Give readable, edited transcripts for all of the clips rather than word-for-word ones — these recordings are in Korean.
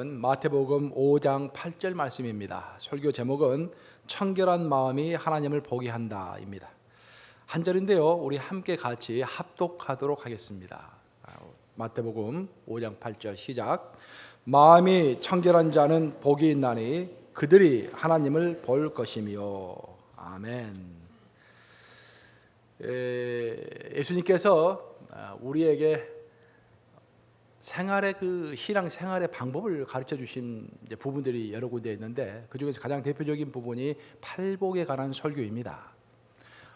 마태복음 5장 8절 말씀입니다. 설교 제목은 청결한 마음이 하나님을 보게 한다입니다. 한 절인데요, 우리 함께 같이 합독하도록 하겠습니다. 마태복음 5장 8절 시작. 마음이 청결한 자는 복이 있나니 그들이 하나님을 볼 것이며. 아멘. 예수님께서 우리에게 신앙 생활의 방법을 가르쳐 주신 부분들이 여러 군데 있는데, 그 중에서 가장 대표적인 부분이 팔복에 관한 설교입니다.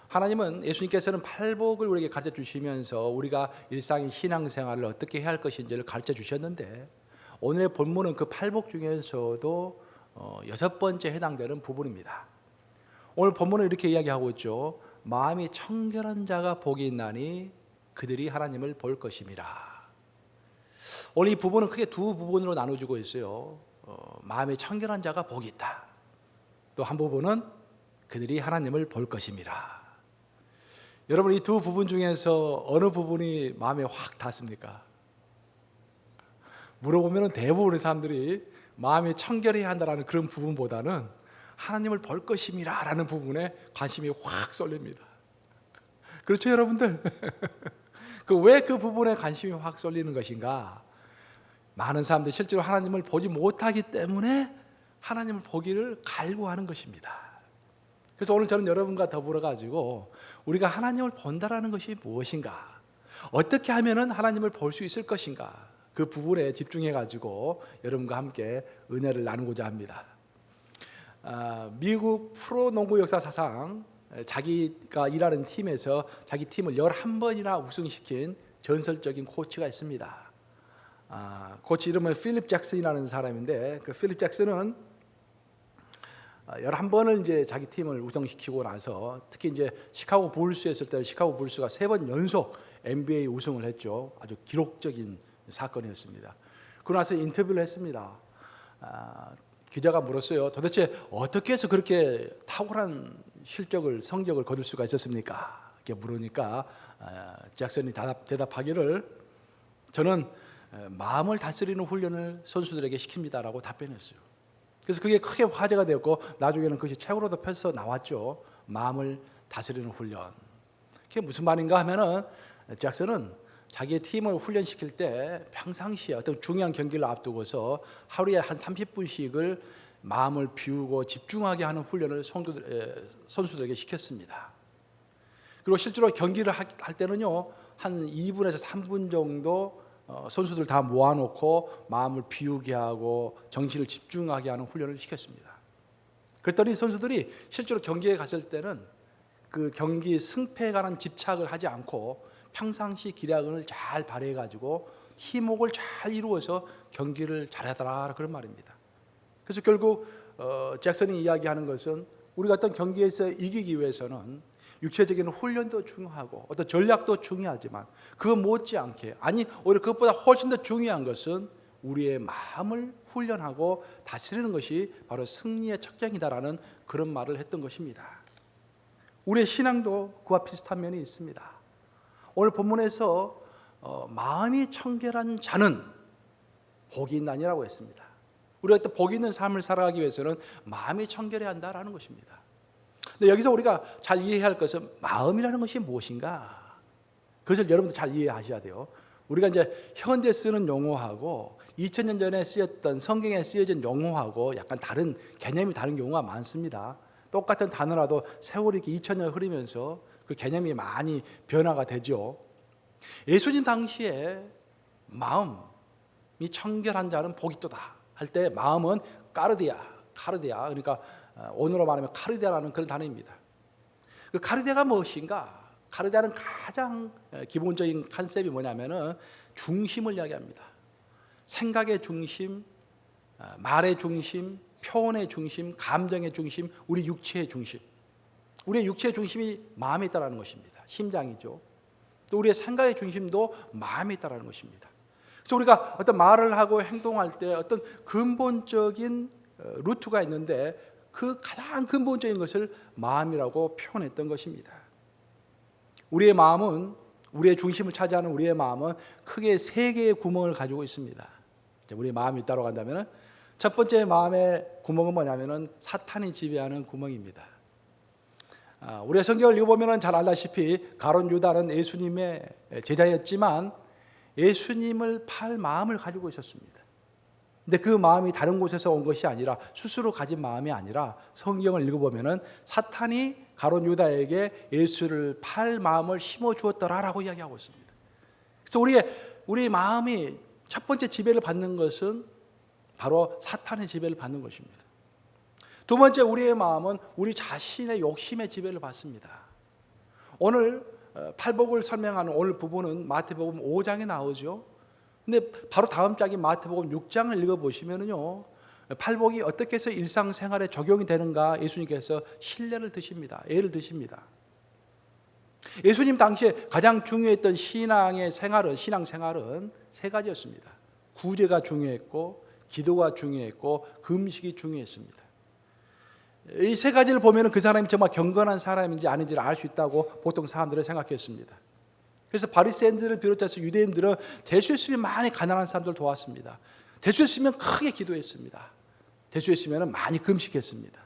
하나님은, 예수님께서는 팔복을 우리에게 가르쳐 주시면서 우리가 일상의 신앙 생활을 어떻게 해야 할 것인지를 가르쳐 주셨는데, 오늘의 본문은 그 팔복 중에서도 6번째 해당되는 부분입니다. 오늘 본문은 이렇게 이야기하고 있죠. 마음이 청결한 자가 복이 있나니 그들이 하나님을 볼 것임이라. 오늘 이 부분은 크게 두 부분으로 나눠지고 있어요. 마음이 청결한 자가 복이 있다. 또 한 부분은 그들이 하나님을 볼 것임이라. 여러분, 이 두 부분 중에서 어느 부분이 마음에 확 닿습니까? 물어보면 대부분의 사람들이 마음이 청결해야 한다는 그런 부분보다는 하나님을 볼 것임이라 라는 부분에 관심이 확 쏠립니다. 그렇죠, 여러분들? 왜 그 부분에 관심이 확 쏠리는 것인가? 많은 사람들이 실제로 하나님을 보지 못하기 때문에 하나님을 보기를 갈구하는 것입니다. 그래서 오늘 저는 여러분과 더불어 가지고 우리가 하나님을 본다라는 것이 무엇인가, 어떻게 하면은 하나님을 볼 수 있을 것인가, 그 부분에 집중해 가지고 여러분과 함께 은혜를 나누고자 합니다. 미국 프로농구 역사 사상, 자기가 일하는 팀에서 자기 팀을 11번이나 우승시킨 전설적인 코치가 있습니다. 코치 이름은 필립 잭슨이라는 사람인데, 그 필립 잭슨은 11번을 이제 자기 팀을 우승시키고 나서, 특히 이제 시카고 불스 했을 때 시카고 불스가 3번 연속 NBA 우승을 했죠. 아주 기록적인 사건이었습니다. 그러고 나서 인터뷰를 했습니다. 기자가 물었어요. 도대체 어떻게 해서 그렇게 탁월한 성적을 거둘 수가 있었습니까? 이렇게 물으니까 잭슨이 대답하기를, 저는 마음을 다스리는 훈련을 선수들에게 시킵니다라고 답변했어요. 그래서 그게 크게 화제가 되었고, 나중에는 그것이 책으로도 펴서 나왔죠. 마음을 다스리는 훈련. 그게 무슨 말인가 하면은, 잭슨은 자기의 팀을 훈련시킬 때 평상시에 어떤 중요한 경기를 앞두고서 하루에 한 30분씩을 마음을 비우고 집중하게 하는 훈련을 선수들에게 시켰습니다. 그리고 실제로 경기를 할 때는요, 한 2분에서 3분 정도 선수들 다 모아놓고 마음을 비우게 하고 정신을 집중하게 하는 훈련을 시켰습니다. 그랬더니 선수들이 실제로 경기에 갔을 때는 그 경기 승패에 관한 집착을 하지 않고 평상시 기량을 잘 발휘해가지고 팀워크를 잘 이루어서 경기를 잘하더라, 그런 말입니다. 그래서 결국 잭슨이 이야기하는 것은, 우리가 어떤 경기에서 이기기 위해서는 육체적인 훈련도 중요하고 어떤 전략도 중요하지만 그거 못지않게, 아니 오히려 그것보다 훨씬 더 중요한 것은 우리의 마음을 훈련하고 다스리는 것이 바로 승리의 척정이다라는 그런 말을 했던 것입니다. 우리의 신앙도 그와 비슷한 면이 있습니다. 오늘 본문에서 마음이 청결한 자는 복이 있나니라고 했습니다. 우리가 또 복이 있는 삶을 살아가기 위해서는 마음이 청결해야 한다라는 것입니다. 근데 여기서 우리가 잘 이해해야 할 것은 마음이라는 것이 무엇인가? 그것을 여러분들 잘 이해하셔야 돼요. 우리가 이제 현대 쓰는 용어하고 2000년 전에 쓰였던 성경에 쓰여진 용어하고 약간 개념이 다른 경우가 많습니다. 똑같은 단어라도 세월이 이렇게 2000년 흐르면서 그 개념이 많이 변화가 되죠. 예수님 당시에 마음이 청결한 자는 복이 있도다 할 때 마음은 카르디아, 그러니까 오늘로 말하면 카르디아라는 그런 단어입니다. 그 카르디아가 무엇인가? 카르디아는 가장 기본적인 컨셉이 뭐냐면은 중심을 이야기합니다. 생각의 중심, 말의 중심, 표현의 중심, 감정의 중심, 우리 육체의 중심. 우리의 육체의 중심이 마음에 있다는 것입니다. 심장이죠. 또 우리의 생각의 중심도 마음에 있다는 것입니다. 그래서 우리가 어떤 말을 하고 행동할 때 어떤 근본적인 루트가 있는데, 그 가장 근본적인 것을 마음이라고 표현했던 것입니다. 우리의 마음은, 우리의 중심을 차지하는 우리의 마음은 크게 3개의 구멍을 가지고 있습니다. 우리 마음이 있다고 한다면 첫 번째 마음의 구멍은 뭐냐면은 사탄이 지배하는 구멍입니다. 우리가 성경을 읽어보면 잘 알다시피 가룟 유다는 예수님의 제자였지만 예수님을 팔 마음을 가지고 있었습니다. 근데 그 마음이 다른 곳에서 온 것이 아니라 스스로 가진 마음이 아니라 성경을 읽어보면 사탄이 가룟 유다에게 예수를 팔 마음을 심어 주었더라라고 이야기하고 있습니다. 그래서 우리 마음이 첫 번째 지배를 받는 것은 바로 사탄의 지배를 받는 것입니다. 두 번째, 우리의 마음은 우리 자신의 욕심의 지배를 받습니다. 오늘 팔복을 설명하는 오늘 부분은 마태복음 5장에 나오죠. 근데 바로 다음 장인 마태복음 6장을 읽어보시면요, 팔복이 어떻게 해서 일상생활에 적용이 되는가 예수님께서 예를 드십니다. 예수님 당시에 가장 중요했던 신앙생활은 세 가지였습니다. 구제가 중요했고, 기도가 중요했고, 금식이 중요했습니다. 이 세 가지를 보면 그 사람이 정말 경건한 사람인지 아닌지를 알 수 있다고 보통 사람들은 생각했습니다. 그래서 바리새인들을 비롯해서 유대인들은 될 수 있으면 많이 가난한 사람들 도왔습니다. 될 수 있으면 크게 기도했습니다. 될 수 있으면 많이 금식했습니다.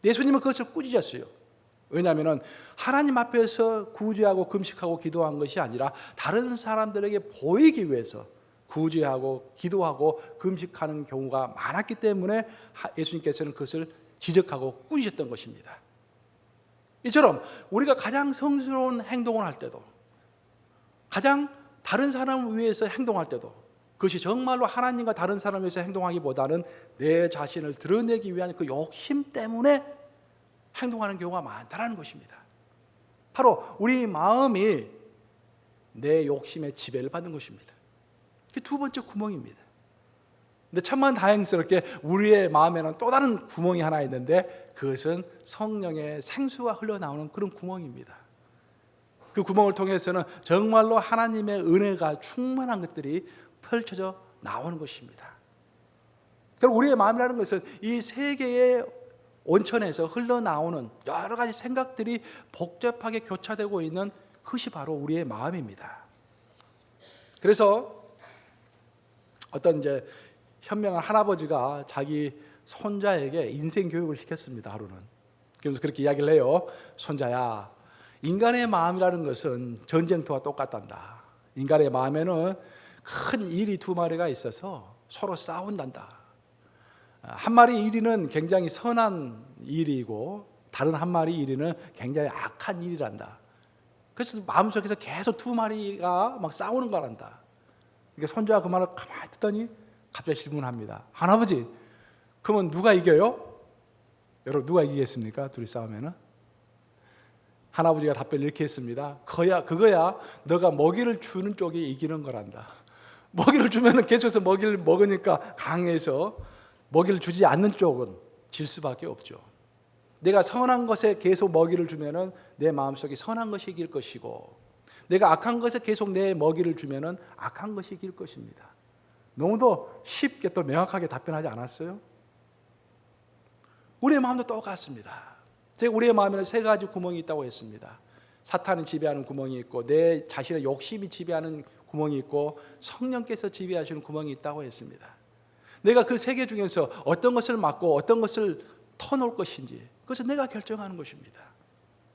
예수님은 그것을 꾸짖었어요. 왜냐하면 하나님 앞에서 구제하고 금식하고 기도한 것이 아니라 다른 사람들에게 보이기 위해서 구제하고 기도하고 금식하는 경우가 많았기 때문에 예수님께서는 그것을 지적하고 꾸짖었던 것입니다. 이처럼 우리가 가장 성스러운 행동을 할 때도, 가장 다른 사람을 위해서 행동할 때도, 그것이 정말로 하나님과 다른 사람을 위해서 행동하기보다는 내 자신을 드러내기 위한 그 욕심 때문에 행동하는 경우가 많다는 것입니다. 바로 우리 마음이 내 욕심의 지배를 받는 것입니다. 그게 두 번째 구멍입니다. 근데 천만 다행스럽게 우리의 마음에는 또 다른 구멍이 하나 있는데 그것은 성령의 생수가 흘러나오는 그런 구멍입니다. 그 구멍을 통해서는 정말로 하나님의 은혜가 충만한 것들이 펼쳐져 나오는 것입니다. 그럼 우리의 마음이라는 것은 이 세 개의 온천에서 흘러나오는 여러 가지 생각들이 복잡하게 교차되고 있는 그것이 바로 우리의 마음입니다. 그래서 어떤 현명한 할아버지가 자기 손자에게 인생 교육을 시켰습니다. 하루는. 그래서 그렇게 이야기를 해요. 손자야, 인간의 마음이라는 것은 전쟁터와 똑같단다. 인간의 마음에는 큰 이리 두 마리가 있어서 서로 싸운단다. 한 마리 이리는 굉장히 선한 이리이고 다른 한 마리 이리는 굉장히 악한 이리란다. 그래서 마음속에서 계속 두 마리가 막 싸우는 거란다. 그러니까 손자가 그 말을 가만히 듣더니 갑자기 질문합니다. 할아버지, 그러면 누가 이겨요? 여러분, 누가 이기겠습니까? 둘이 싸우면은? 할아버지가 답변을 이렇게 했습니다. 그거야 너가 먹이를 주는 쪽이 이기는 거란다. 먹이를 주면은 계속해서 먹이를 먹으니까 강해서 먹이를 주지 않는 쪽은 질 수밖에 없죠. 내가 선한 것에 계속 먹이를 주면은 내 마음속에 선한 것이 이길 것이고, 내가 악한 것에 계속 내 먹이를 주면은 악한 것이 이길 것입니다. 너무도 쉽게 또 명확하게 답변하지 않았어요? 우리의 마음도 똑같습니다. 제가 우리의 마음에는 세 가지 구멍이 있다고 했습니다. 사탄이 지배하는 구멍이 있고, 내 자신의 욕심이 지배하는 구멍이 있고, 성령께서 지배하시는 구멍이 있다고 했습니다. 내가 그 세 개 중에서 어떤 것을 막고 어떤 것을 터놓을 것인지 그것은 내가 결정하는 것입니다.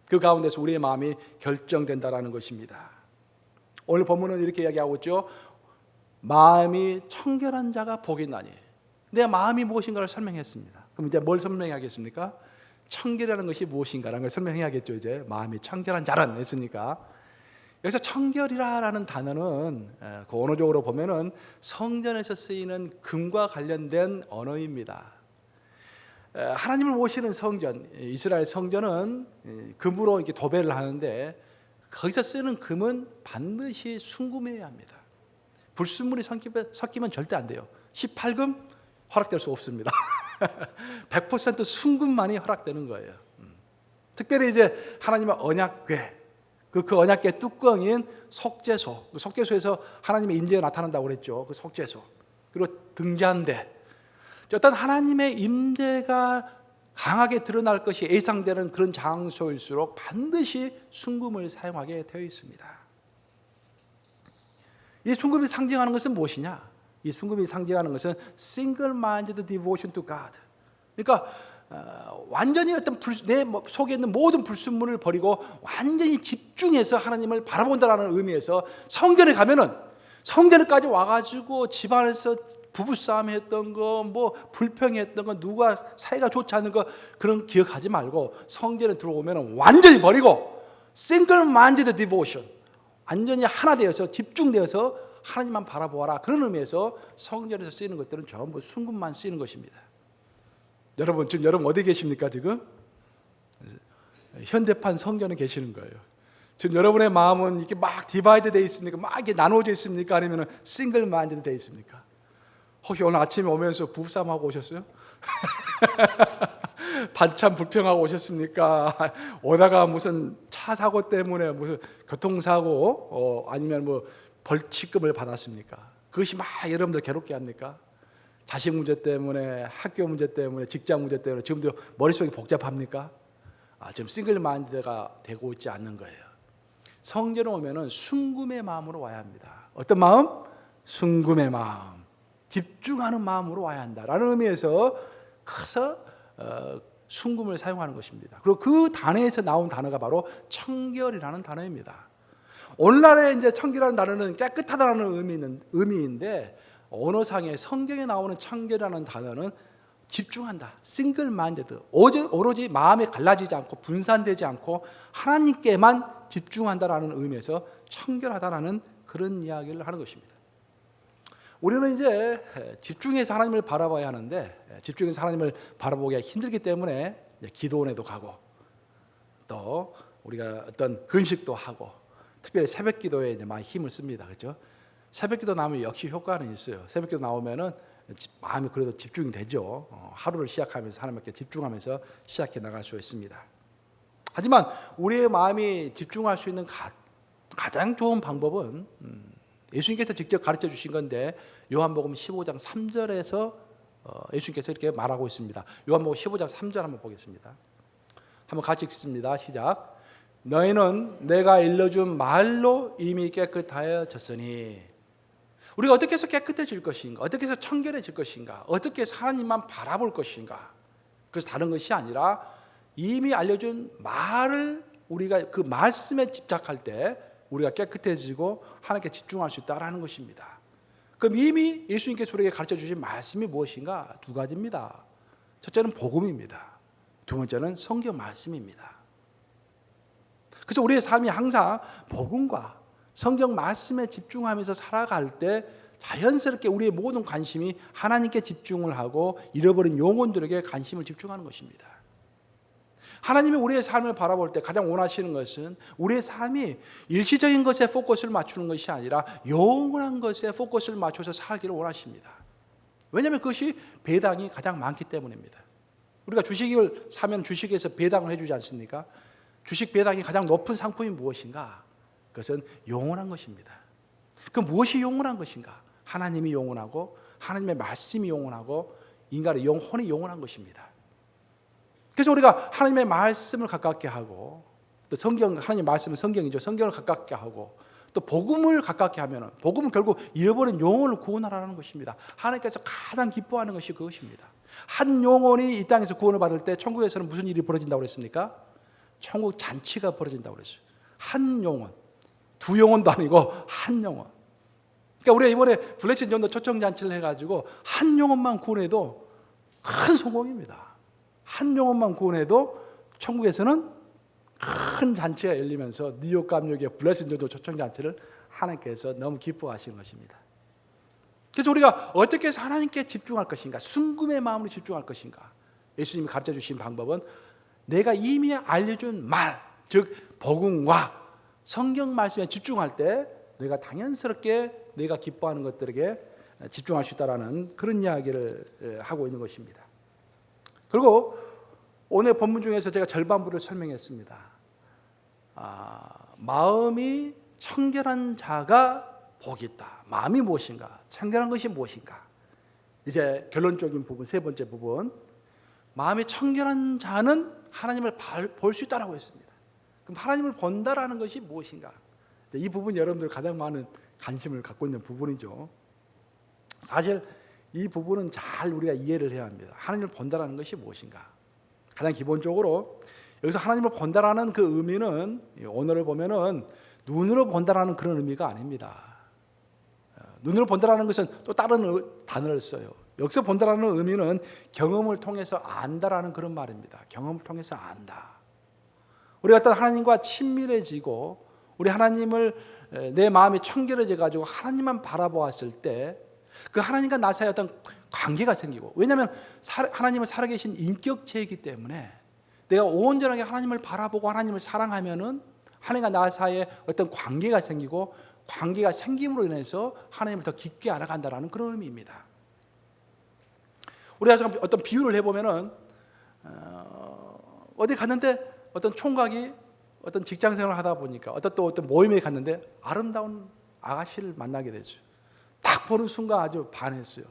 그 가운데서 우리의 마음이 결정된다라는 것입니다. 오늘 본문은 이렇게 이야기하고 있죠. 마음이 청결한 자가 복이 있나니. 내 마음이 무엇인가를 설명했습니다. 그럼 이제 뭘 설명하겠습니까? 청결이라는 것이 무엇인가라는 걸 설명해야겠죠. 이제 마음이 청결한 자란 했으니까. 여기서 청결이라는 단어는 그 언어적으로 보면은 성전에서 쓰이는 금과 관련된 언어입니다. 하나님을 모시는 성전, 이스라엘 성전은 금으로 이렇게 도배를 하는데 거기서 쓰는 금은 반드시 순금이어야 합니다. 불순물이 섞이면 절대 안 돼요. 18금 허락될 수 없습니다. 100% 순금만이 허락되는 거예요. 특별히 이제 하나님의 언약궤, 그 언약궤 뚜껑인 속죄소, 그 속죄소에서 하나님의 임재가 나타난다고 그랬죠. 그 속죄소. 그리고 등잔대. 어떤 하나님의 임재가 강하게 드러날 것이 예상되는 그런 장소일수록 반드시 순금을 사용하게 되어 있습니다. 이 순금이 상징하는 것은 무엇이냐? 이 순금이 상징하는 것은 single-minded devotion to God. 그러니까 완전히 어떤 내 속에 있는 모든 불순물을 버리고 완전히 집중해서 하나님을 바라본다라는 의미에서 성전에 가면은 성전에까지 와가지고 집안에서 부부싸움 했던 거, 뭐 불평했던 거, 누가 사이가 좋지 않은 거 그런 기억하지 말고 성전에 들어오면 완전히 버리고 single-minded devotion, 완전히 하나 되어서 집중되어서 하나님만 바라보아라. 그런 의미에서 성전에서 쓰이는 것들은 전부 순금만 쓰이는 것입니다. 여러분 지금 여러분 어디 계십니까? 지금 현대판 성전에 계시는 거예요. 지금 여러분의 마음은 이렇게 막 디바이드 되어 있습니까? 막 이렇게 나눠져 있습니까? 아니면 싱글 마인드 되어 있습니까? 혹시 오늘 아침에 오면서 부부싸움 하고 오셨어요? 반찬 불평하고 오셨습니까? 오다가 무슨 차 사고 때문에 무슨 교통사고 아니면 뭐 벌칙금을 받았습니까? 그것이 막 여러분들 괴롭게 합니까? 자식 문제 때문에, 학교 문제 때문에, 직장 문제 때문에 지금도 머릿속이 복잡합니까? 지금 싱글 마인드가 되고 있지 않는 거예요. 성전에 오면은 순금의 마음으로 와야 합니다. 어떤 마음? 순금의 마음. 집중하는 마음으로 와야 한다라는 의미에서 커서 순금을 사용하는 것입니다. 그리고 그 단어에서 나온 단어가 바로 청결이라는 단어입니다. 오늘날에 이제 청결이라는 단어는 깨끗하다는 의미인데 언어상의 성경에 나오는 청결이라는 단어는 집중한다. 싱글 마인드드. 오로지 마음에 갈라지지 않고 분산되지 않고 하나님께만 집중한다라는 의미에서 청결하다라는 그런 이야기를 하는 것입니다. 우리는 이제 집중해서 하나님을 바라봐야 하는데 집중해서 하나님을 바라보기가 힘들기 때문에 기도원에도 가고 또 우리가 어떤 금식도 하고 특별히 새벽기도에 이제 많이 힘을 씁니다. 그렇죠? 새벽기도 나오면 역시 효과는 있어요. 새벽기도 나오면은 마음이 그래도 집중이 되죠. 하루를 시작하면서 하나님께 집중하면서 시작해 나갈 수 있습니다. 하지만 우리의 마음이 집중할 수 있는 가장 좋은 방법은 예수님께서 직접 가르쳐 주신 건데 요한복음 15장 3절에서 예수님께서 이렇게 말하고 있습니다. 요한복음 15장 3절 한번 보겠습니다. 한번 같이 읽습니다. 시작. 너희는 내가 일러준 말로 이미 깨끗하여졌으니. 우리가 어떻게 해서 깨끗해질 것인가? 어떻게 해서 청결해질 것인가? 어떻게 해서 하나님만 바라볼 것인가? 그래서 다른 것이 아니라 이미 알려준 말을 우리가 그 말씀에 집착할 때 우리가 깨끗해지고 하나님께 집중할 수 있다라는 것입니다. 그럼 이미 예수님께서 우리에게 가르쳐 주신 말씀이 무엇인가? 두 가지입니다. 첫째는 복음입니다. 두 번째는 성경 말씀입니다. 그래서 우리의 삶이 항상 복음과 성경 말씀에 집중하면서 살아갈 때 자연스럽게 우리의 모든 관심이 하나님께 집중을 하고 잃어버린 영혼들에게 관심을 집중하는 것입니다. 하나님이 우리의 삶을 바라볼 때 가장 원하시는 것은 우리의 삶이 일시적인 것에 포커스를 맞추는 것이 아니라 영원한 것에 포커스를 맞춰서 살기를 원하십니다. 왜냐하면 그것이 배당이 가장 많기 때문입니다. 우리가 주식을 사면 주식에서 배당을 해주지 않습니까? 주식 배당이 가장 높은 상품이 무엇인가? 그것은 영원한 것입니다. 그 무엇이 영원한 것인가? 하나님이 영원하고 하나님의 말씀이 영원하고 인간의 영혼이 영원한 것입니다. 그래서 우리가 하나님의 말씀을 가깝게 하고 또 하나님의 말씀은 성경이죠. 성경을 가깝게 하고 또 복음을 가깝게 하면 복음은 결국 잃어버린 영혼을 구원하라는 것입니다. 하나님께서 가장 기뻐하는 것이 그것입니다. 한 영혼이 이 땅에서 구원을 받을 때 천국에서는 무슨 일이 벌어진다고 그랬습니까? 천국 잔치가 벌어진다고 그랬어요. 한 영혼. 두 영혼도 아니고 한 영혼. 그러니까 우리가 이번에 블레싱 전도 초청잔치를 해가지고 한 영혼만 구원해도 큰 성공입니다. 한 영혼만 구원해도 천국에서는 큰 잔치가 열리면서 뉴욕 감옥의 블레싱 전도 초청잔치를 하나님께서 너무 기뻐하시는 것입니다. 그래서 우리가 어떻게 해서 하나님께 집중할 것인가? 순금의 마음으로 집중할 것인가? 예수님이 가르쳐 주신 방법은 내가 이미 알려준 말, 즉 복음과 성경 말씀에 집중할 때 내가 당연스럽게 내가 기뻐하는 것들에게 집중할 수 있다는 그런 이야기를 하고 있는 것입니다. 그리고 오늘 본문 중에서 제가 절반부를 설명했습니다. 마음이 청결한 자가 복이 있다. 마음이 무엇인가? 청결한 것이 무엇인가? 이제 결론적인 부분, 세 번째 부분. 마음이 청결한 자는 하나님을 볼 수 있다라고 했습니다. 그럼 하나님을 본다라는 것이 무엇인가? 이 부분 여러분들 가장 많은 관심을 갖고 있는 부분이죠. 사실 이 부분은 잘 우리가 이해를 해야 합니다. 하나님을 본다라는 것이 무엇인가? 가장 기본적으로 여기서 하나님을 본다라는 그 의미는 오늘을 보면은 눈으로 본다라는 그런 의미가 아닙니다. 눈으로 본다라는 것은 또 다른 단어를 써요. 여기서 본다라는 의미는 경험을 통해서 안다라는 그런 말입니다. 경험을 통해서 안다. 우리가 어떤 하나님과 친밀해지고 우리 하나님을 내 마음이 청결해져 가지고 하나님만 바라보았을 때 그 하나님과 나 사이에 어떤 관계가 생기고, 왜냐하면 하나님은 살아계신 인격체이기 때문에 내가 온전하게 하나님을 바라보고 하나님을 사랑하면은 하나님과 나 사이에 어떤 관계가 생기고, 관계가 생김으로 인해서 하나님을 더 깊게 알아간다라는 그런 의미입니다. 우리가 어떤 비유를 해보면은 어디 갔는데 어떤 총각이 어떤 직장 생활을 하다 보니까 어떤 모임에 갔는데 아름다운 아가씨를 만나게 되죠. 딱 보는 순간 아주 반했어요.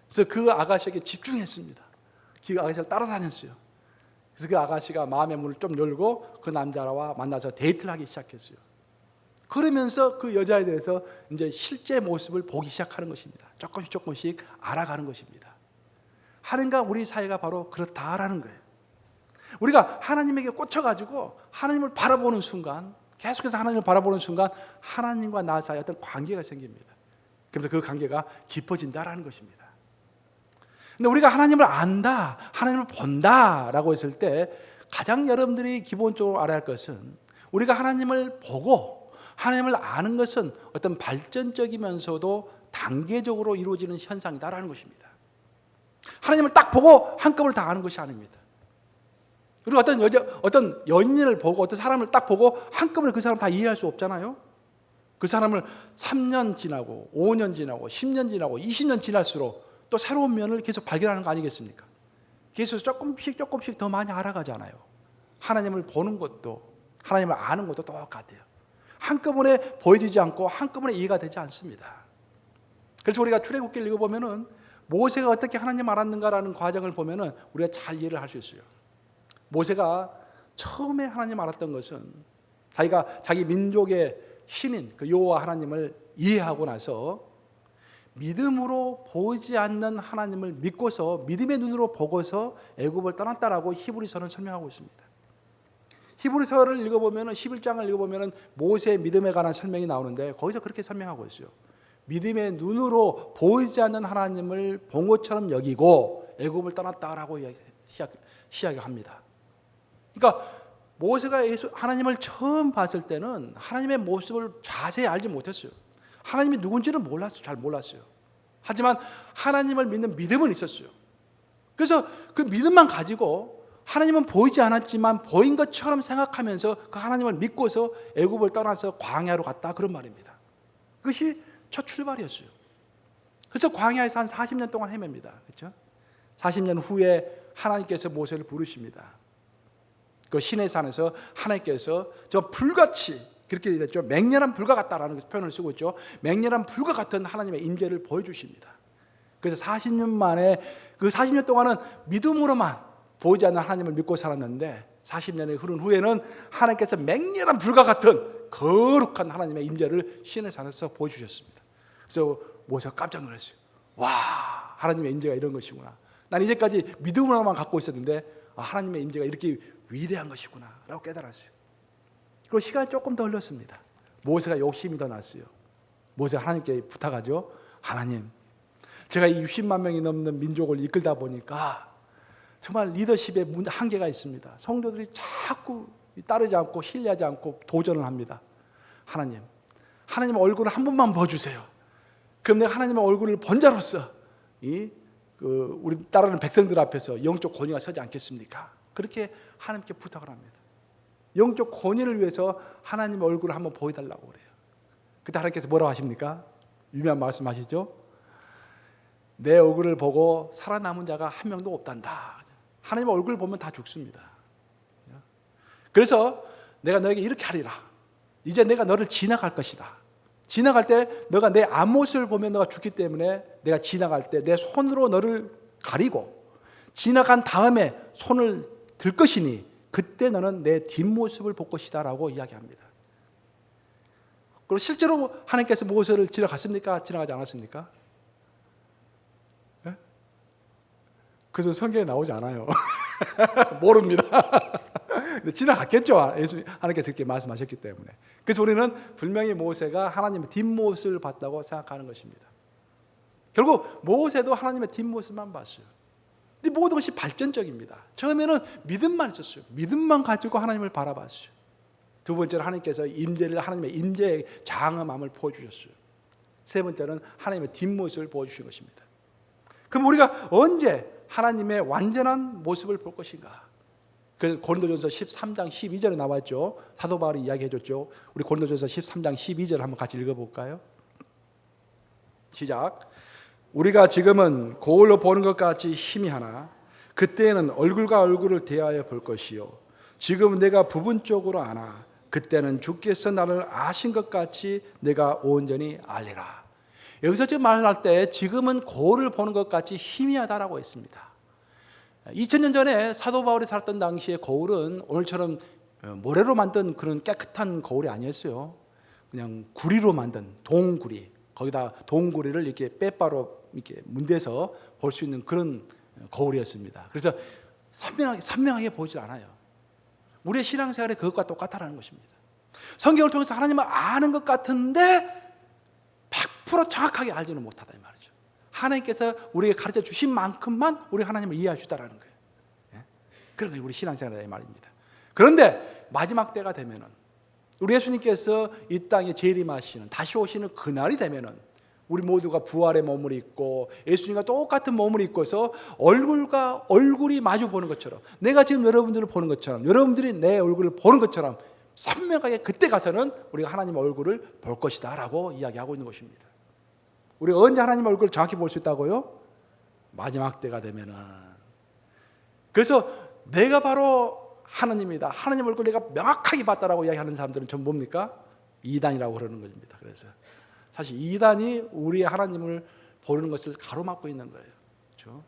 그래서 그 아가씨에게 집중했습니다. 그 아가씨를 따라다녔어요. 그래서 그 아가씨가 마음의 문을 좀 열고 그 남자와 만나서 데이트를 하기 시작했어요. 그러면서 그 여자에 대해서 이제 실제 모습을 보기 시작하는 것입니다. 조금씩 알아가는 것입니다. 하나님과 우리 사이가 바로 그렇다라는 거예요. 우리가 하나님에게 꽂혀가지고 하나님을 바라보는 순간, 계속해서 하나님을 바라보는 순간 하나님과 나 사이에 어떤 관계가 생깁니다. 그래서 그 관계가 깊어진다라는 것입니다. 근데 우리가 하나님을 안다, 하나님을 본다라고 했을 때 가장 여러분들이 기본적으로 알아야 할 것은, 우리가 하나님을 보고 하나님을 아는 것은 어떤 발전적이면서도 단계적으로 이루어지는 현상이다라는 것입니다. 하나님을 딱 보고 한꺼번에 다 아는 것이 아닙니다. 그리고 어떤 연인을 보고 어떤 사람을 딱 보고 한꺼번에 그 사람을 다 이해할 수 없잖아요. 그 사람을 3년 지나고 5년 지나고 10년 지나고 20년 지날수록 또 새로운 면을 계속 발견하는 거 아니겠습니까? 그래서 조금씩 더 많이 알아가잖아요. 하나님을 보는 것도 하나님을 아는 것도 똑같아요. 한꺼번에 보여지지 않고 한꺼번에 이해가 되지 않습니다. 그래서 우리가 출애굽기를 읽어보면은 모세가 어떻게 하나님 알았는가라는 과정을 보면은 우리가 잘 이해를 할 수 있어요. 모세가 처음에 하나님 알았던 것은 자기 민족의 신인 그 여호와 하나님을 이해하고 나서 믿음으로 보이지 않는 하나님을 믿고서 믿음의 눈으로 보고서 애굽을 떠났다라고 히브리서는 설명하고 있습니다. 히브리서를 읽어보면은 11장을 읽어보면은 모세의 믿음에 관한 설명이 나오는데 거기서 그렇게 설명하고 있어요. 믿음의 눈으로 보이지 않는 하나님을 본 것처럼 여기고 애굽을 떠났다라고 이야기합니다. 그러니까 모세가 하나님을 처음 봤을 때는 하나님의 모습을 자세히 알지 못했어요. 하나님이 누군지는 잘 몰랐어요. 하지만 하나님을 믿는 믿음은 있었어요. 그래서 그 믿음만 가지고 하나님은 보이지 않았지만 보인 것처럼 생각하면서 그 하나님을 믿고서 애굽을 떠나서 광야로 갔다, 그런 말입니다. 그것이 첫 출발이었어요. 그래서 광야에서 한 40년 동안 헤맵니다. 그렇죠? 40년 후에 하나님께서 모세를 부르십니다. 그 시내산에서 하나님께서 저 불같이, 그렇게 됐죠, 맹렬한 불과 같다라는 표현을 쓰고 있죠. 맹렬한 불과 같은 하나님의 임재를 보여주십니다. 그래서 40년 만에, 그 40년 동안은 믿음으로만 보이지 않는 하나님을 믿고 살았는데 40년이 흐른 후에는 하나님께서 맹렬한 불과 같은 거룩한 하나님의 임재를 시내산에서 보여주셨습니다. 그래서 모세가 깜짝 놀랐어요. 와, 하나님의 임재가 이런 것이구나. 난 이제까지 믿음으로만 갖고 있었는데 하나님의 임재가 이렇게 위대한 것이구나 라고 깨달았어요. 그리고 시간이 조금 더 흘렀습니다. 모세가 욕심이 더 났어요. 모세가 하나님께 부탁하죠. 하나님, 제가 이 60만 명이 넘는 민족을 이끌다 보니까 정말 리더십에 한계가 있습니다. 성도들이 자꾸 따르지 않고 신뢰하지 않고 도전을 합니다. 하나님 얼굴을 한 번만 봐주세요. 그럼 내가 하나님의 얼굴을 본 자로서 우리 따르는 백성들 앞에서 영적 권위가 서지 않겠습니까? 그렇게 하나님께 부탁을 합니다. 영적 권위를 위해서 하나님의 얼굴을 한번 보여달라고 그래요. 그때 하나님께서 뭐라고 하십니까? 유명한 말씀 하시죠? 내 얼굴을 보고 살아남은 자가 한 명도 없단다. 하나님의 얼굴을 보면 다 죽습니다. 그래서 내가 너에게 이렇게 하리라. 이제 내가 너를 지나갈 것이다. 지나갈 때 너가 내 앞모습을 보면 너가 죽기 때문에 내가 지나갈 때 내 손으로 너를 가리고 지나간 다음에 손을 들 것이니 그때 너는 내 뒷모습을 볼 것이다 라고 이야기합니다. 그리고 실제로 하나님께서 모세를 지나갔습니까? 지나가지 않았습니까? 그래서 성경에 나오지 않아요. 모릅니다. 근데 지나갔겠죠. 예수 하나님께서 그렇게 말씀하셨기 때문에. 그래서 우리는 분명히 모세가 하나님의 뒷모습을 봤다고 생각하는 것입니다. 결국 모세도 하나님의 뒷모습만 봤어요. 근데 모든 것이 발전적입니다. 처음에는 믿음만 있었어요. 믿음만 가지고 하나님을 바라봤어요. 두 번째로 하나님께서 하나님의 임재의 장엄함을 보여주셨어요. 세 번째는 하나님의 뒷모습을 보여주신 것입니다. 그럼 우리가 언제 하나님의 완전한 모습을 볼 것인가? 그래서 고린도전서 13장 12절에 나왔죠. 사도 바울이 이야기해줬죠. 우리 고린도전서 13장 12절 한번 같이 읽어볼까요? 시작. 우리가 지금은 거울로 보는 것 같이 희미하나 그때는 얼굴과 얼굴을 대하여 볼 것이요 지금은 내가 부분적으로 아나 그때는 주께서 나를 아신 것 같이 내가 온전히 알리라. 여기서 지금 말할 때 지금은 거울을 보는 것 같이 희미하다라고 했습니다. 2000년 전에 사도 바울이 살았던 당시에 거울은 오늘처럼 모래로 만든 그런 깨끗한 거울이 아니었어요. 그냥 구리로 만든 동구리, 거기다 동구리를 이렇게 빼바로 이렇게 문대서 볼 수 있는 그런 거울이었습니다. 그래서 선명하게 보이질 않아요. 우리의 신앙생활이 그것과 똑같다는 것입니다. 성경을 통해서 하나님을 아는 것 같은데 100% 정확하게 알지는 못하다 이 말이죠. 하나님께서 우리에게 가르쳐 주신 만큼만 우리 하나님을 이해할 수 있다는 거예요. 그런 게 우리 신앙생활이다 이 말입니다. 그런데 마지막 때가 되면은 우리 예수님께서 이 땅에 재림하시는 다시 오시는 그날이 되면은 우리 모두가 부활의 몸을 입고 예수님과 똑같은 몸을 입고서 얼굴과 얼굴이 마주 보는 것처럼 내가 지금 여러분들을 보는 것처럼 여러분들이 내 얼굴을 보는 것처럼 선명하게 그때 가서는 우리가 하나님의 얼굴을 볼 것이다 라고 이야기하고 있는 것입니다. 우리가 언제 하나님의 얼굴을 정확히 볼 수 있다고요? 마지막 때가 되면은. 그래서 내가 바로 하나님이다. 하나님 얼굴 내가 명확하게 봤다라고 이야기하는 사람들은 전부 뭡니까? 이단이라고 그러는 것입니다. 그래서 사실 이단이 우리의 하나님을 보는 것을 가로막고 있는 거예요. 그렇죠?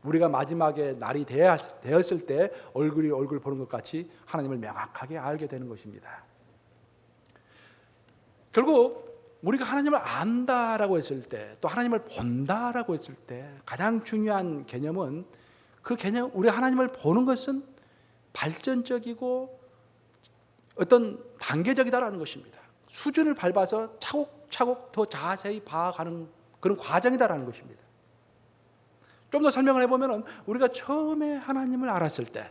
우리가 마지막에 날이 되었을 때 얼굴 보는 것 같이 하나님을 명확하게 알게 되는 것입니다. 결국 우리가 하나님을 안다라고 했을 때 또 하나님을 본다라고 했을 때 가장 중요한 개념은 그 개념, 우리 하나님을 보는 것은 발전적이고 어떤 단계적이다라는 것입니다. 수준을 밟아서 차곡차곡 더 자세히 봐가는 그런 과정이다라는 것입니다. 좀 더 설명을 해보면 우리가 처음에 하나님을 알았을 때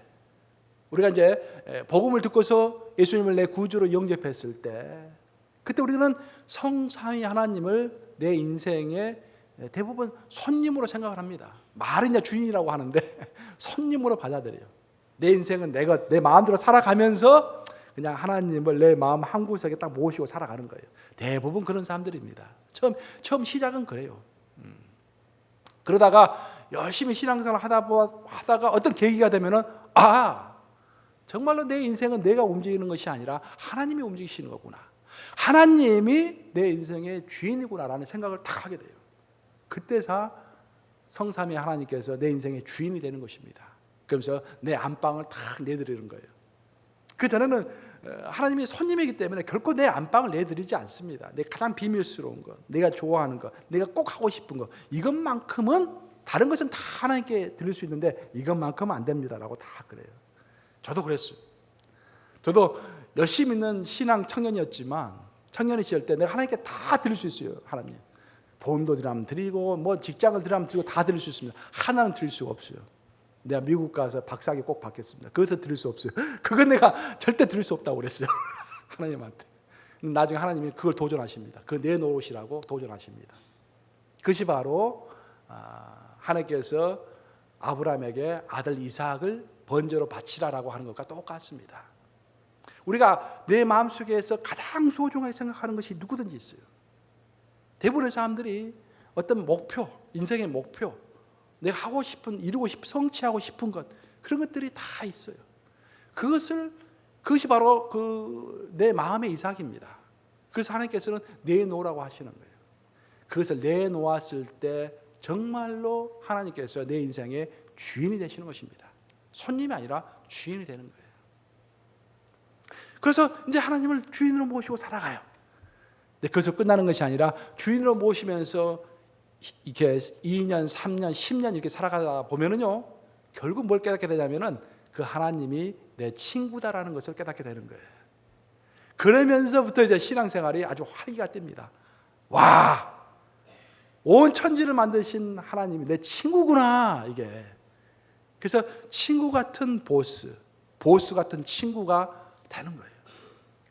우리가 이제 복음을 듣고서 예수님을 내 구주로 영접했을 때 그때 우리는 성삼위 하나님을 내 인생의 대부분 손님으로 생각을 합니다. 말은 이제 주인이라고 하는데 손님으로 받아들여요. 내 인생은 내가 내 마음대로 살아가면서 그냥 하나님을 내 마음 한 구석에 딱 모시고 살아가는 거예요. 대부분 그런 사람들입니다. 처음 시작은 그래요. 그러다가 열심히 신앙생활을 하다가 어떤 계기가 되면은 정말로 내 인생은 내가 움직이는 것이 아니라 하나님이 움직이시는 거구나. 하나님이 내 인생의 주인이구나라는 생각을 딱 하게 돼요. 그때서 성삼위 하나님께서 내 인생의 주인이 되는 것입니다. 그러면서 내 안방을 딱 내드리는 거예요. 그 전에는 하나님이 손님이기 때문에 결코 내 안방을 내드리지 않습니다. 내 가장 비밀스러운 것, 내가 좋아하는 것, 내가 꼭 하고 싶은 것, 이것만큼은 다른 것은 다 하나님께 드릴 수 있는데 이것만큼은 안 됩니다라고 다 그래요. 저도 그랬어요. 저도 열심히 있는 신앙 청년이었지만 청년이 시절 때 내가 하나님께 다 드릴 수 있어요. 하나님 돈도 드리면 드리고 뭐 직장을 드리면 드리고 다 드릴 수 있습니다. 하나는 드릴 수가 없어요. 내가 미국 가서 박사학위 꼭 받겠습니다. 그것도 드릴 수 없어요. 그건 내가 절대 드릴 수 없다고 그랬어요. 하나님한테. 나중에 하나님이 그걸 도전하십니다. 그거 내놓으시라고 도전하십니다. 그것이 바로 하나님께서 아브라함에게 아들 이삭을 번제로 바치라라고 하는 것과 똑같습니다. 우리가 내 마음속에서 가장 소중하게 생각하는 것이 누구든지 있어요. 대부분의 사람들이 어떤 목표, 인생의 목표, 내가 하고 싶은, 이루고 싶은, 성취하고 싶은 것, 그런 것들이 다 있어요. 그것이 바로 내 마음의 이삭입니다. 그래서 하나님께서는 내놓으라고 하시는 거예요. 그것을 내놓았을 때 정말로 하나님께서 내 인생의 주인이 되시는 것입니다. 손님이 아니라 주인이 되는 거예요. 그래서 이제 하나님을 주인으로 모시고 살아가요. 근데 그것을 끝나는 것이 아니라 주인으로 모시면서 이렇게 2년, 3년, 10년 이렇게 살아가다 보면은요, 결국 뭘 깨닫게 되냐면은 그 하나님이 내 친구다라는 것을 깨닫게 되는 거예요. 그러면서부터 이제 신앙생활이 아주 활기가 뜹니다. 와, 온 천지를 만드신 하나님이 내 친구구나, 이게. 그래서 친구 같은 보스 같은 친구가 되는 거예요.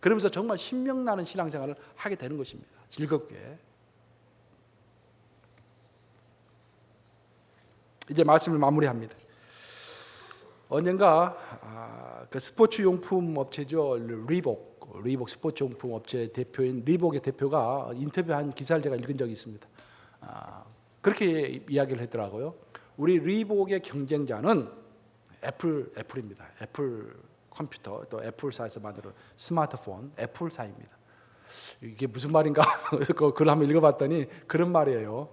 그러면서 정말 신명나는 신앙생활을 하게 되는 것입니다. 즐겁게. 이제 말씀을 마무리합니다. 언젠가 그 스포츠 용품 업체죠, 리복 스포츠 용품 업체 대표인 리복의 대표가 인터뷰한 기사를 제가 읽은 적이 있습니다. 그렇게 이야기를 했더라고요. 우리 리복의 경쟁자는 애플입니다. 애플 컴퓨터, 또 애플사에서 만드는 스마트폰, 애플사입니다. 이게 무슨 말인가? 그래서 그 글을 한번 읽어봤더니 그런 말이에요.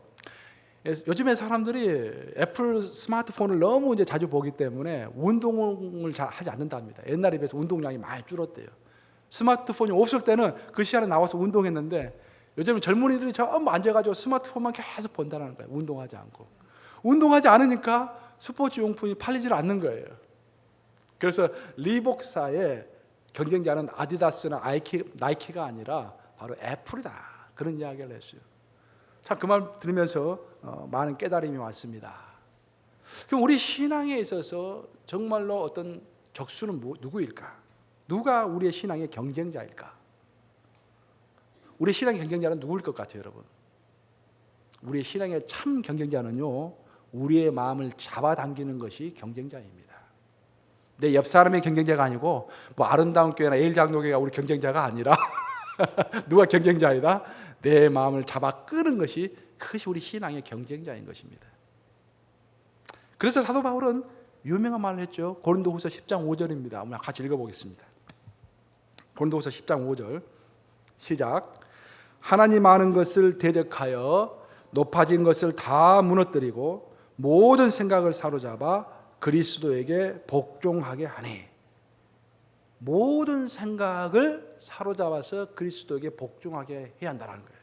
요즘에 사람들이 애플 스마트폰을 너무 이제 자주 보기 때문에 운동을 잘 하지 않는답니다. 옛날에 비해서 운동량이 많이 줄었대요. 스마트폰이 없을 때는 그 시간에 나와서 운동했는데 요즘은 젊은이들이 전부 앉아가지고 스마트폰만 계속 본다는 거예요. 운동하지 않고. 운동하지 않으니까 스포츠 용품이 팔리질 않는 거예요. 그래서 리복사의 경쟁자는 아디다스나 나이키가 아니라 바로 애플이다. 그런 이야기를 했어요. 참 그 말 들으면서 많은 깨달음이 왔습니다. 그럼 우리 신앙에 있어서 정말로 어떤 적수는 누구일까? 누가 우리의 신앙의 경쟁자일까? 우리의 신앙의 경쟁자는 누구일 것 같아요, 여러분? 우리의 신앙의 참 경쟁자는요, 우리의 마음을 잡아당기는 것이 경쟁자입니다. 내 옆 사람의 경쟁자가 아니고 뭐 아름다운 교회나 에일장로교회가 우리 경쟁자가 아니라 누가 경쟁자이다? 내 마음을 잡아 끄는 것이 그것이 우리 신앙의 경쟁자인 것입니다. 그래서 사도 바울은 유명한 말을 했죠. 고린도후서 10장 5절입니다. 한번 같이 읽어보겠습니다. 고린도후서 10장 5절 시작. 하나님 아는 것을 대적하여 높아진 것을 다 무너뜨리고 모든 생각을 사로잡아 그리스도에게 복종하게 하니. 모든 생각을 사로잡아서 그리스도에게 복종하게 해야 한다는 거예요.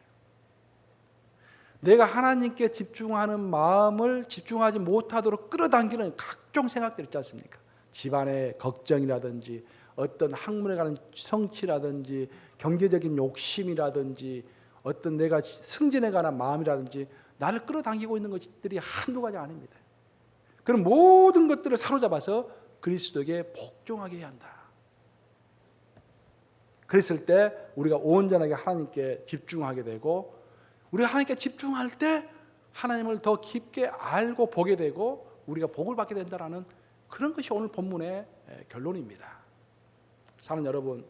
내가 하나님께 집중하는 마음을 집중하지 못하도록 끌어당기는 각종 생각들 있지 않습니까? 집안의 걱정이라든지 어떤 학문에 관한 성취라든지 경제적인 욕심이라든지 어떤 내가 승진에 관한 마음이라든지 나를 끌어당기고 있는 것들이 한두 가지 아닙니다. 그럼 모든 것들을 사로잡아서 그리스도에게 복종하게 해야 한다. 그랬을 때 우리가 온전하게 하나님께 집중하게 되고 우리가 하나님께 집중할 때 하나님을 더 깊게 알고 보게 되고 우리가 복을 받게 된다는 그런 것이 오늘 본문의 결론입니다. 사는 여러분,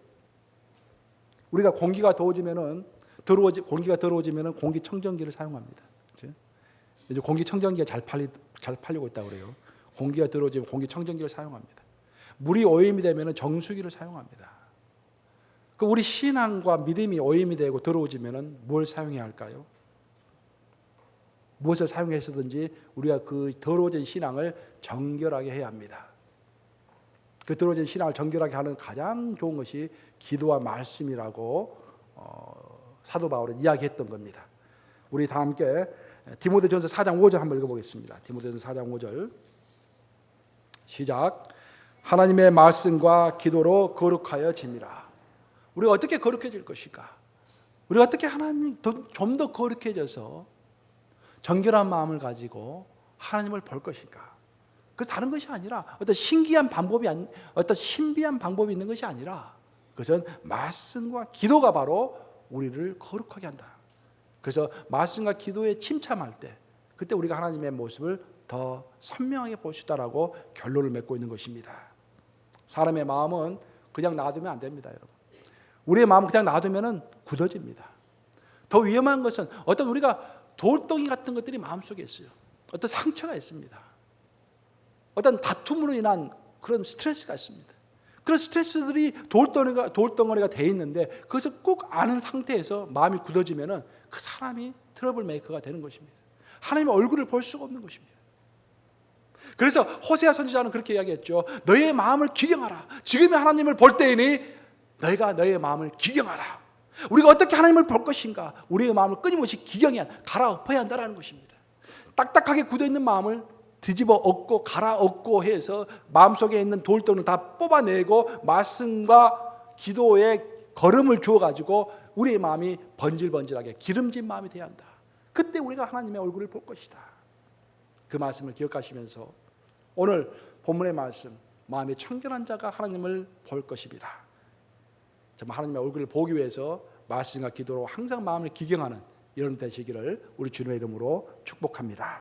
우리가 공기가 더워지면은 공기가 더러워지면은 공기청정기를 사용합니다. 그렇죠? 이제 공기청정기가 잘 팔리고 있다고 그래요. 공기가 더러워지면 공기청정기를 사용합니다. 물이 오염이 되면은 정수기를 사용합니다. 그 우리 신앙과 믿음이 오염이 되고 더러워지면은 뭘 사용해야 할까요? 무엇을 사용해서든지 우리가 그 더러워진 신앙을 정결하게 해야 합니다. 그 더러워진 신앙을 정결하게 하는 가장 좋은 것이 기도와 말씀이라고 사도 바울은 이야기했던 겁니다. 우리 다 함께 디모데전서 4장 5절 한번 읽어보겠습니다. 디모데전서 4장 5절 시작. 하나님의 말씀과 기도로 거룩하여 짐이라. 우리가 어떻게 거룩해질 것일까? 우리가 어떻게 하나님 좀 더 거룩해져서 정결한 마음을 가지고 하나님을 볼 것인가? 그 다른 것이 아니라 어떤 신비한 방법이 있는 것이 아니라 그것은 말씀과 기도가 바로 우리를 거룩하게 한다. 그래서 말씀과 기도에 침참할 때 그때 우리가 하나님의 모습을 더 선명하게 볼 수 있다라고 결론을 맺고 있는 것입니다. 사람의 마음은 그냥 놔두면 안 됩니다, 여러분. 우리의 마음을 그냥 놔두면 굳어집니다. 더 위험한 것은 어떤 우리가 돌덩이 같은 것들이 마음속에 있어요. 어떤 상처가 있습니다. 어떤 다툼으로 인한 그런 스트레스가 있습니다. 그런 스트레스들이 돌덩어리가 돼 있는데 그것을 꼭 아는 상태에서 마음이 굳어지면 그 사람이 트러블 메이커가 되는 것입니다. 하나님의 얼굴을 볼 수가 없는 것입니다. 그래서 호세아 선지자는 그렇게 이야기했죠. 너의 마음을 기경하라. 지금의 하나님을 볼 때이니 너희가 너의 마음을 기경하라. 우리가 어떻게 하나님을 볼 것인가? 우리의 마음을 끊임없이 기경해야 갈아엎어야 한다는 것입니다. 딱딱하게 굳어있는 마음을 뒤집어 엎고 갈아 엎고 해서 마음속에 있는 돌덩이를 다 뽑아내고 말씀과 기도의 걸음을 주어가지고 우리의 마음이 번질번질하게 기름진 마음이 되어야 한다. 그때 우리가 하나님의 얼굴을 볼 것이다. 그 말씀을 기억하시면서 오늘 본문의 말씀, 마음이 청결한 자가 하나님을 볼 것입니다. 정말 하나님의 얼굴을 보기 위해서 말씀과 기도로 항상 마음을 기경하는 여러분 되시기를 우리 주님의 이름으로 축복합니다.